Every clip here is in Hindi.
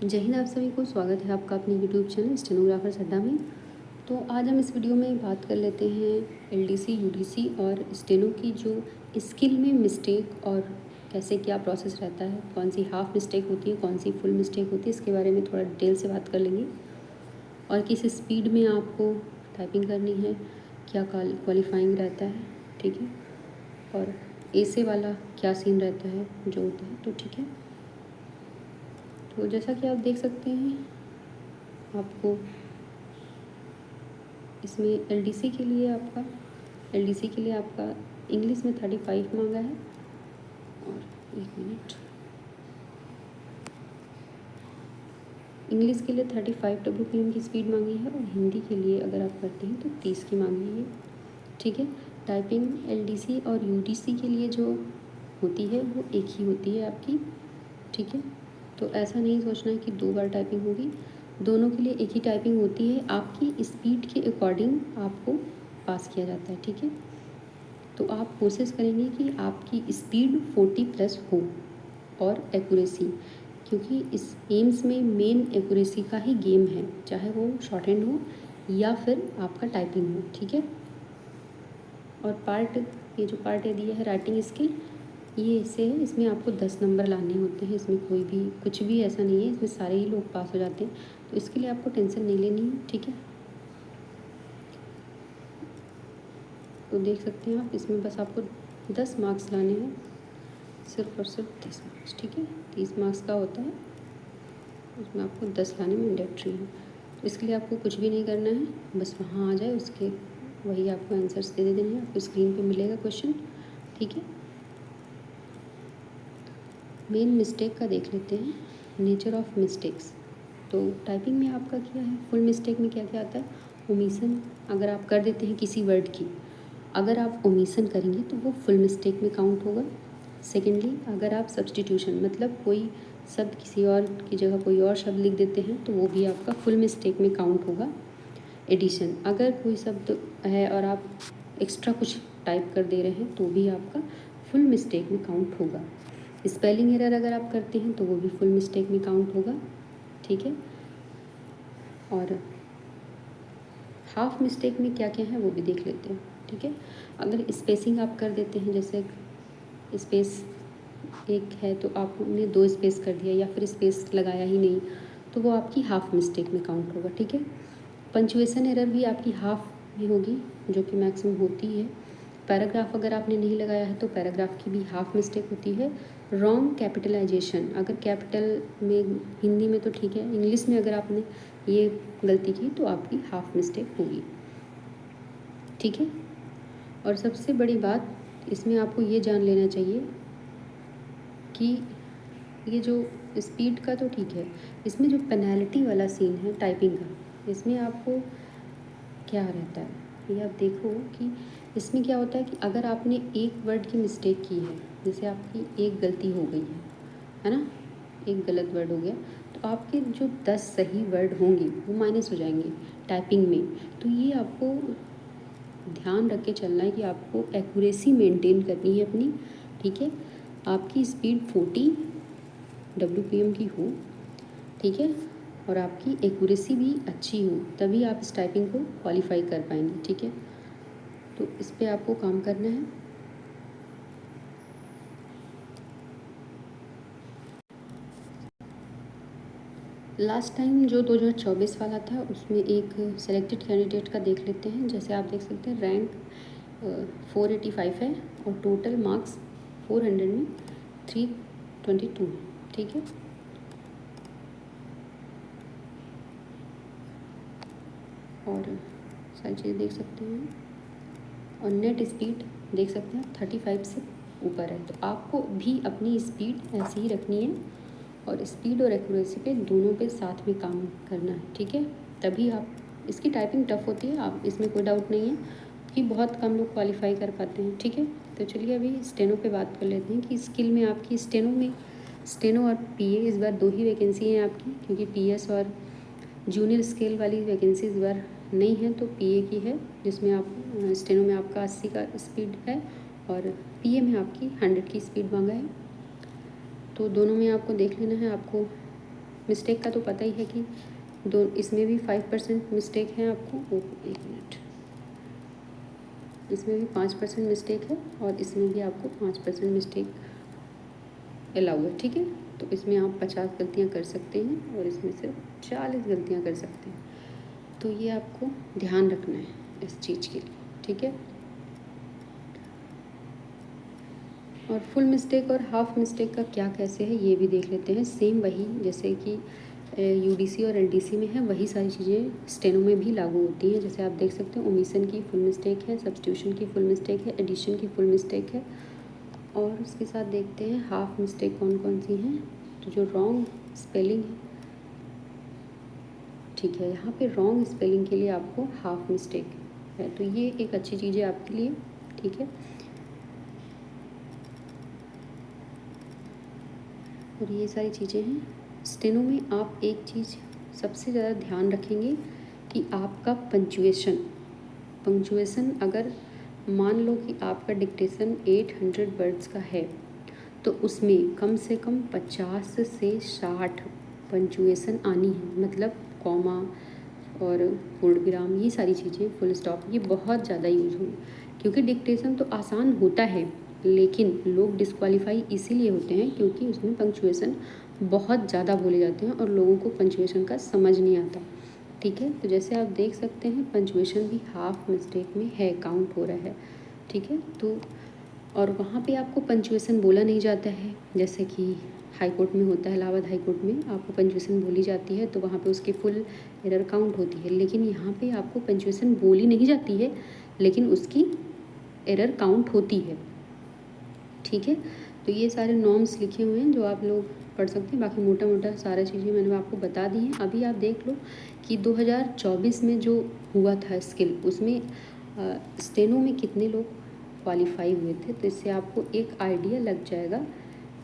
जय हिंद। आप सभी को स्वागत है आपका अपने यूट्यूब चैनल स्टेनोग्राफर अड्डा में। तो आज हम इस वीडियो में बात कर लेते हैं एलडीसी, यूडीसी और स्टेनो की जो स्किल में मिस्टेक और कैसे क्या प्रोसेस रहता है, कौन सी हाफ मिस्टेक होती है, कौन सी फुल मिस्टेक होती है, इसके बारे में थोड़ा डिटेल से बात कर लेंगे। और किस स्पीड में आपको टाइपिंग करनी है, क्या क्वालिफाइंग रहता है, ठीक है, और ऐसे वाला क्या सीन रहता है जो होता है। तो ठीक है, तो जैसा कि आप देख सकते हैं, आपको इसमें एलडीसी के लिए आपका इंग्लिश में 35 मांगा है। और एक मिनट, इंग्लिश के लिए 35 WPM की स्पीड मांगी है और हिंदी के लिए अगर आप करते हैं तो 30 की मांगी है, ठीक है। टाइपिंग एलडीसी और यूडीसी के लिए जो होती है वो एक ही होती है आपकी, ठीक है। तो ऐसा नहीं सोचना है कि 2 बार टाइपिंग होगी, दोनों के लिए एक ही टाइपिंग होती है। आपकी स्पीड के अकॉर्डिंग आपको पास किया जाता है, ठीक है। तो आप कोशिश करेंगे कि आपकी स्पीड 40+ हो और एक्यूरेसी, क्योंकि इस एम्स में मेन एक्यूरेसी का ही गेम है, चाहे वो शॉर्ट हैंड हो या फिर आपका टाइपिंग हो, ठीक है। और ये जो पार्ट है दिया है राइटिंग स्किल, ये इससे है, इसमें आपको 10 नंबर लाने होते हैं। इसमें कोई भी कुछ भी ऐसा नहीं है, इसमें सारे ही लोग पास हो जाते हैं, तो इसके लिए आपको टेंशन नहीं लेनी है, ठीक है। तो देख सकते हैं आप, इसमें बस आपको 10 मार्क्स लाने हैं, सिर्फ और सिर्फ 30 मार्क्स, ठीक है। 30 मार्क्स का होता है, उसमें आपको 10 लाने मैंडेटरी हैं। तो इसके लिए आपको कुछ भी नहीं करना है, बस वहाँ आ जाए, उसके वही आपको आंसर्स दे देने हैं। आपको स्क्रीन पे मिलेगा क्वेश्चन, ठीक है। मेन मिस्टेक का देख लेते हैं, नेचर ऑफ मिस्टेक्स। तो टाइपिंग में आपका क्या है, फुल मिस्टेक में क्या क्या आता है। ओमिशन, अगर आप कर देते हैं किसी वर्ड की, अगर आप ओमिशन करेंगे तो वो फुल मिस्टेक में काउंट होगा। सेकेंडली, अगर आप सब्सटीट्यूशन मतलब कोई शब्द किसी और की जगह कोई और शब्द लिख देते हैं तो वो भी आपका फुल मिस्टेक में काउंट होगा। एडिशन, अगर कोई शब्द है और आप एक्स्ट्रा कुछ टाइप कर दे रहे हैं तो भी आपका फुल मिस्टेक में काउंट होगा। स्पेलिंग एरर अगर आप करते हैं तो वो भी फुल मिस्टेक में काउंट होगा, ठीक है। और हाफ मिस्टेक में क्या क्या है वो भी देख लेते हैं, ठीक है। अगर स्पेसिंग आप कर देते हैं, जैसे स्पेस एक है तो आपने 2 स्पेस कर दिया या फिर स्पेस लगाया ही नहीं, तो वो आपकी हाफ मिस्टेक में काउंट होगा, ठीक है। पंचुएशन एरर भी आपकी हाफ में होगी, जो कि मैक्सिमम होती है। पैराग्राफ अगर आपने नहीं लगाया है तो पैराग्राफ की भी हाफ मिस्टेक होती है। रॉन्ग कैपिटलाइजेशन, अगर कैपिटल में हिंदी में तो ठीक है, इंग्लिश में अगर आपने ये गलती की तो आपकी हाफ मिस्टेक होगी, ठीक है। और सबसे बड़ी बात इसमें आपको ये जान लेना चाहिए कि ये जो स्पीड का तो ठीक है, इसमें जो पेनल्टी वाला सीन है टाइपिंग का, इसमें आपको क्या रहता है ये आप देखो कि इसमें क्या होता है कि अगर आपने एक वर्ड की मिस्टेक की है, जैसे आपकी एक गलती हो गई है ना, एक गलत वर्ड हो गया, तो आपके जो 10 सही वर्ड होंगे वो माइनस हो जाएंगे टाइपिंग में। तो ये आपको ध्यान रख के चलना है कि आपको एक्यूरेसी मेंटेन करनी है अपनी, ठीक है। आपकी स्पीड 40 WPM की हो, ठीक है, और आपकी एक्यूरेसी भी अच्छी हो, तभी आप इस टाइपिंग को क्वालिफाई कर पाएंगे, ठीक है। तो इस पे आपको काम करना है। लास्ट टाइम जो 2024 वाला था उसमें एक सेलेक्टेड कैंडिडेट का देख लेते हैं। जैसे आप देख सकते हैं रैंक 485 है और टोटल मार्क्स 400 में 322 है, ठीक है। और सारी चीज़ देख सकते हैं, और नेट स्पीड देख सकते हैं 35 से ऊपर है। तो आपको भी अपनी स्पीड ऐसी ही रखनी है, और स्पीड और एक्यूरेसी पे दोनों पे साथ में काम करना है, ठीक है। तभी आप, इसकी टाइपिंग टफ होती है, आप इसमें कोई डाउट नहीं है कि बहुत कम लोग क्वालिफाई कर पाते हैं, ठीक है। तो चलिए अभी स्टेनो पे बात कर लेते हैं कि स्किल में आपकी स्टेनो और पीए इस बार 2 ही वैकेंसी हैं आपकी, क्योंकि पीएस और जूनियर स्केल वाली वैकेंसी इस बार नहीं है, तो पीए की है, जिसमें आप स्टेनो में आपका 80 का स्पीड है और पीए में आपकी 100 की स्पीड मांगा है। तो दोनों में आपको देख लेना है, आपको मिस्टेक का तो पता ही है कि दो इसमें भी 5% मिस्टेक है आपको। एक मिनट, इसमें भी 5% मिस्टेक है और इसमें भी आपको 5% मिस्टेक अलाउ है, ठीक है। तो इसमें आप 50 गलतियाँ कर सकते हैं और इसमें सिर्फ 40 गलतियाँ कर सकते हैं। तो ये आपको ध्यान रखना है इस चीज़ के लिए, ठीक है। और फुल मिस्टेक और हाफ मिस्टेक का क्या कैसे है ये भी देख लेते हैं। सेम वही जैसे कि यूडीसी और एलडीसी में है, वही सारी चीज़ें स्टेनो में भी लागू होती हैं। जैसे आप देख सकते हैं ओमिशन की फुल मिस्टेक है, सब्स्टिट्यूशन की फुल मिस्टेक है, एडिशन की फुल मिस्टेक है। और उसके साथ देखते हैं हाफ मिस्टेक कौन कौन सी हैं। तो जो रॉन्ग स्पेलिंग है, ठीक है, यहाँ पे रॉन्ग स्पेलिंग के लिए आपको हाफ मिस्टेक है, तो ये एक अच्छी चीज़ है आपके लिए, ठीक है। और ये सारी चीज़ें हैं स्टेनो में। आप एक चीज़ सबसे ज़्यादा ध्यान रखेंगे कि आपका पंक्चुएशन अगर मान लो कि आपका डिक्टेशन 800 वर्ड्स का है तो उसमें कम से कम 50 से 60 पंक्चुएशन आनी है। मतलब कॉमा और पूर्ण विराम, ये सारी चीज़ें, फुल स्टॉप, ये बहुत ज़्यादा यूज़ होंगी। क्योंकि डिक्टेशन तो आसान होता है लेकिन लोग डिस्क्वालीफाई इसीलिए होते हैं क्योंकि उसमें पंक्चुएशन बहुत ज़्यादा बोले जाते हैं और लोगों को पंक्चुएशन का समझ नहीं आता, ठीक है। तो जैसे आप देख सकते हैं पंक्चुएशन भी हाफ मिस्टेक में है, काउंट हो रहा है, ठीक है। तो और वहाँ पे आपको पंक्चुएशन बोला नहीं जाता है, जैसे कि हाई कोर्ट में होता है, इलाहाबाद हाई कोर्ट में आपको पंक्चुएशन बोली जाती है तो वहाँ पे उसकी फुल एरर काउंट होती है। लेकिन यहाँ पे आपको पंक्चुएशन बोली नहीं जाती है लेकिन उसकी एरर काउंट होती है, ठीक है। तो ये सारे नॉर्म्स लिखे हुए हैं जो आप लोग पढ़ सकते हैं। बाकी मोटा मोटा सारा चीज़ें मैंने आपको बता दी हैं। अभी आप देख लो कि 2024 में जो हुआ था स्किल, उसमें स्टेनो में कितने लोग क्वालिफाई हुए थे। तो इससे आपको एक आइडिया लग जाएगा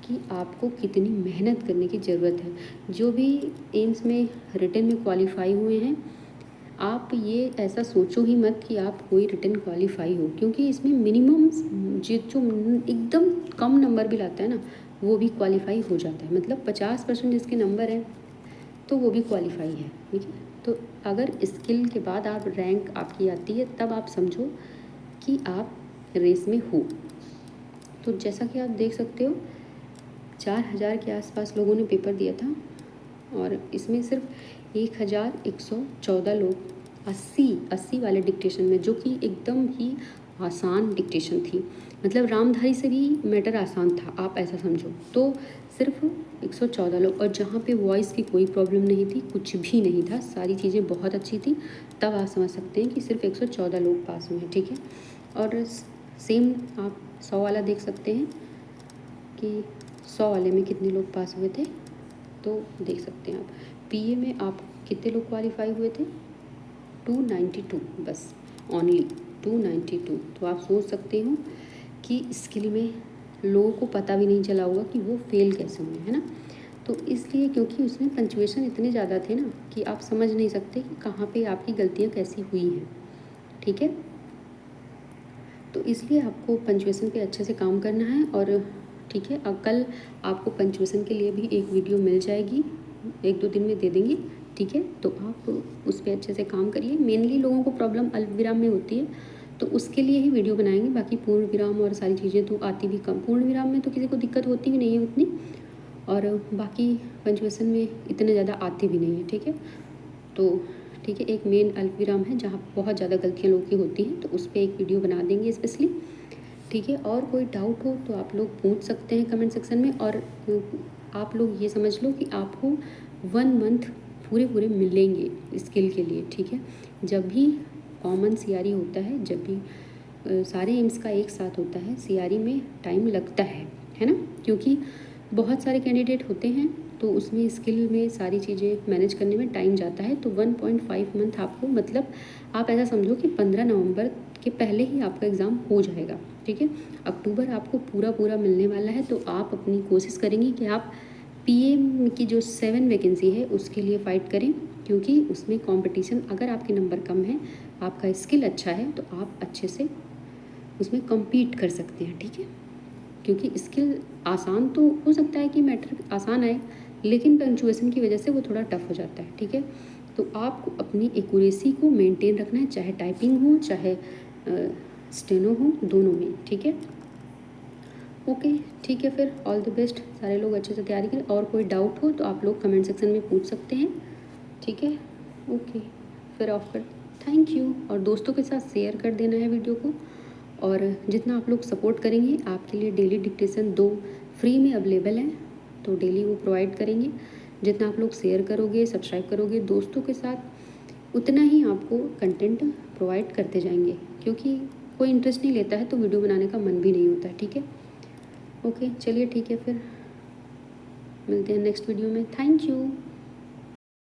कि आपको कितनी मेहनत करने की ज़रूरत है। जो भी एम्स में रिटन में क्वालिफाई हुए हैं, आप ये ऐसा सोचो ही मत कि आप कोई रिटन क्वालिफाई हो, क्योंकि इसमें मिनिमम जो एकदम कम नंबर भी लाता है ना वो भी क्वालिफाई हो जाता है। मतलब 50% जिसके नंबर है तो वो भी क्वालिफाई है, ठीक है। तो अगर स्किल के बाद आप रैंक आपकी आती है तब आप समझो कि आप रेस में हो। तो जैसा कि आप देख सकते हो 4000 के आसपास लोगों ने पेपर दिया था और इसमें सिर्फ 1114 लोग 80 वाले डिक्टेशन में, जो कि एकदम ही आसान डिक्टेशन थी, मतलब रामधारी से भी मैटर आसान था, आप ऐसा समझो। तो सिर्फ 114 लोग, और जहाँ पे वॉइस की कोई प्रॉब्लम नहीं थी, कुछ भी नहीं था, सारी चीज़ें बहुत अच्छी थी, तब आप समझ सकते हैं कि सिर्फ 114 लोग पास हुए हैं, ठीक है। और सेम आप 100 वाला देख सकते हैं कि 100 वाले में कितने लोग पास हुए थे, तो देख सकते हैं आप। पीए में आप कितने लोग क्वालिफाई हुए थे, 292, बस ओनली 292। तो आप सोच सकते हो कि स्किल में लोगों को पता भी नहीं चला होगा कि वो फेल कैसे हुए, है ना। तो इसलिए क्योंकि उसमें पंक्चुएशन इतने ज़्यादा थे ना कि आप समझ नहीं सकते कि कहाँ पे आपकी गलतियाँ कैसी हुई हैं, ठीक है। तो इसलिए आपको पंक्चुएशन पे अच्छे से काम करना है। और ठीक है, अब कल आपको पंक्चुएशन के लिए भी एक वीडियो मिल जाएगी, 1-2 दिन में दे देंगे, ठीक है। तो आप उस पर अच्छे से काम करिए। मेनली लोगों को प्रॉब्लम अल्प विराम में होती है तो उसके लिए ही वीडियो बनाएंगे। बाकी पूर्ण विराम और सारी चीज़ें तो आती भी कम, पूर्ण विराम में तो किसी को दिक्कत होती भी नहीं है उतनी, और बाकी पंक्चुएशन में इतने ज़्यादा आती भी नहीं है, ठीक है। तो ठीक है, एक मेन अल्प विराम है जहाँ बहुत ज़्यादा गलतियाँ लोगों की होती हैं, तो उस पर एक वीडियो बना देंगे स्पेशली, ठीक है। और कोई डाउट हो तो आप लोग पूछ सकते हैं कमेंट सेक्शन में। और आप लोग ये समझ लो कि आपको 1 मंथ पूरे मिलेंगे स्किल के लिए, ठीक है। जब भी कॉमन सीआरई होता है, जब भी सारे एम्स का एक साथ होता है, सीआरई में टाइम लगता है ना, क्योंकि बहुत सारे कैंडिडेट होते हैं तो उसमें स्किल में सारी चीज़ें मैनेज करने में टाइम जाता है। तो 1.5 मंथ आपको, मतलब आप ऐसा समझो कि 15 नवंबर के पहले ही आपका एग्ज़ाम हो जाएगा, ठीक है। अक्टूबर आपको पूरा मिलने वाला है, तो आप अपनी कोशिश करेंगे कि आप पीएम की जो 7 वैकेंसी है उसके लिए फ़ाइट करें, क्योंकि उसमें कंपटीशन, अगर आपके नंबर कम है, आपका स्किल अच्छा है, तो आप अच्छे से उसमें कम्पीट कर सकते हैं, ठीक है। क्योंकि स्किल आसान तो हो सकता है कि मैटर आसान आए, लेकिन पंक्चुएशन की वजह से वो थोड़ा टफ हो जाता है, ठीक है। तो आपको अपनी एक्यूरेसी को मेंटेन रखना है, चाहे टाइपिंग हो चाहे स्टेनो हो, दोनों में, ठीक है। ओके, ठीक है, फिर ऑल द बेस्ट, सारे लोग अच्छे से तैयारी करें। और कोई डाउट हो तो आप लोग कमेंट सेक्शन में पूछ सकते हैं, ठीक है। ओके, फिर ऑफ कर, थैंक यू। और दोस्तों के साथ शेयर कर देना है वीडियो को। और जितना आप लोग सपोर्ट करेंगे, आपके लिए डेली डिक्टेशन 2 फ्री में अवेलेबल हैं, तो डेली वो प्रोवाइड करेंगे। जितना आप लोग शेयर करोगे, सब्सक्राइब करोगे दोस्तों के साथ, उतना ही आपको कंटेंट प्रोवाइड करते जाएंगे, क्योंकि कोई इंटरेस्ट नहीं लेता है तो वीडियो बनाने का मन भी नहीं होता है, ठीक है। ओके, चलिए ठीक है, फिर मिलते हैं नेक्स्ट वीडियो में। Thank you.